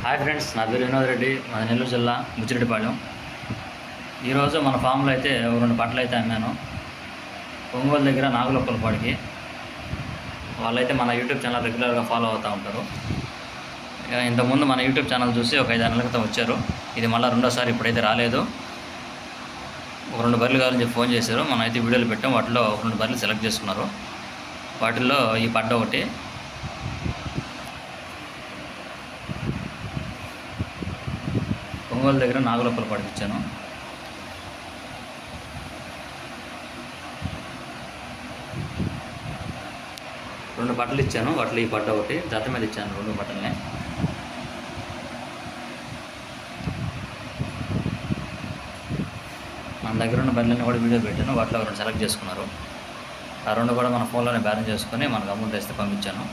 Hi friends, నా పేరు వినోద్ రెడ్డి, మాది నెల్లూరు జిల్లా బుచ్చిరెడ్డిపాళెం. ఈరోజు మన ఫామ్లో అయితే 2 పట్టలు అయితే అమ్మాను. ఒంగోలు దగ్గర నాగులొక్కలపాడికి. వాళ్ళైతే మన యూట్యూబ్ ఛానల్ రెగ్యులర్గా ఫాలో అవుతూ ఉంటారు. ఇంతకుముందు మన యూట్యూబ్ ఛానల్ చూసి ఒక 5 నెలల క్రితం వచ్చారు. ఇది మళ్ళీ రెండోసారి ఇప్పుడైతే రాలేదు. ఒక 2 బర్రెలు కావాలని చెప్పి ఫోన్ చేశారు. మనం అయితే వీడియోలు పెట్టాం. వాటిలో 2 బర్రెలు సెలెక్ట్ చేసుకున్నారు. వాటిల్లో ఈ పడ్డ ఒకటి. ఒంగోలు దగ్గర నాగులొక్కలపాడికి ఇచ్చాను. రెండు బట్టలు ఇచ్చాను. వాటిలో ఈ పడ్డ ఒకటి జత మీద ఇచ్చాను. 2 బట్టలనే మన దగ్గర ఉన్న బట్టలన్నీ కూడా వీడియో పెట్టాను. వాటిలో 2 సెలెక్ట్ చేసుకున్నారు. ఆ 2 కూడా మన ఫోన్లోనే బ్యాలెన్స్ చేసుకొని మనకు అమౌంట్ వేస్తే పంపించాను.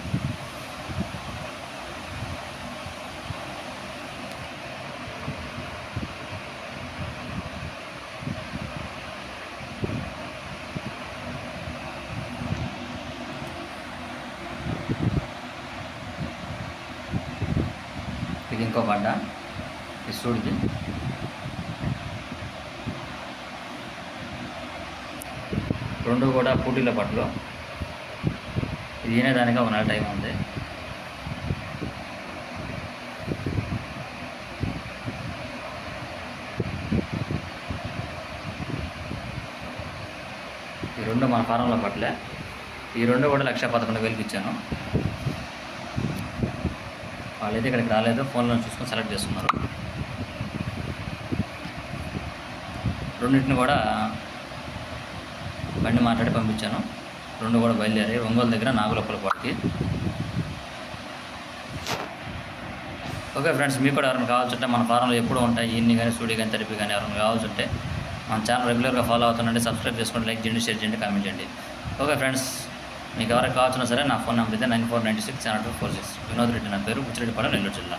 ఇది ఇంకో పడ్డ, ఇది చూడిది. రెండు కూడా పూటీల పట్లు. ఇది తినేదానికి 1 నెల టైం ఉంది. ఈ 2 మన ఫారంలో పట్లే. ఈ 2 కూడా 1,11,000కి ఇచ్చాను. వాళ్ళైతే ఇక్కడికి రాలేదు, ఫోన్లో చూసుకొని సెలెక్ట్ చేసుకున్నారు. రెండింటిని కూడా బండి మాట్లాడి పంపించాను. 2 కూడా బయలుదేరి ఒంగోలు దగ్గర నాగులొక్కలపాడికి. ఓకే ఫ్రెండ్స్, మీకు కూడా ఎవరైనా కావాల్సింటే మన ఫారంలో ఎప్పుడూ ఉంటాయి. ఇన్ని కానీ సూడి కానీ తడిపి కానీ ఎవరైనా కావాల్సింటే మన ఛానల్ రెగ్యులర్గా ఫాలో అవుతుందండి. సబ్స్క్రైబ్ చేసుకోండి, లైక్ చేయండి, షేర్ చేయండి, కామెంట్ చేయండి. ఓకే ఫ్రెండ్స్, మీకు ఎవరికి కావాల్సిన సరే నా ఫోన్ నెంబర్ అయితే 94967246. వినోద్ రెడ్డి నా పేరు, బుచ్చిరెడ్డిపాళెం, నెల్లూరు జిల్లా.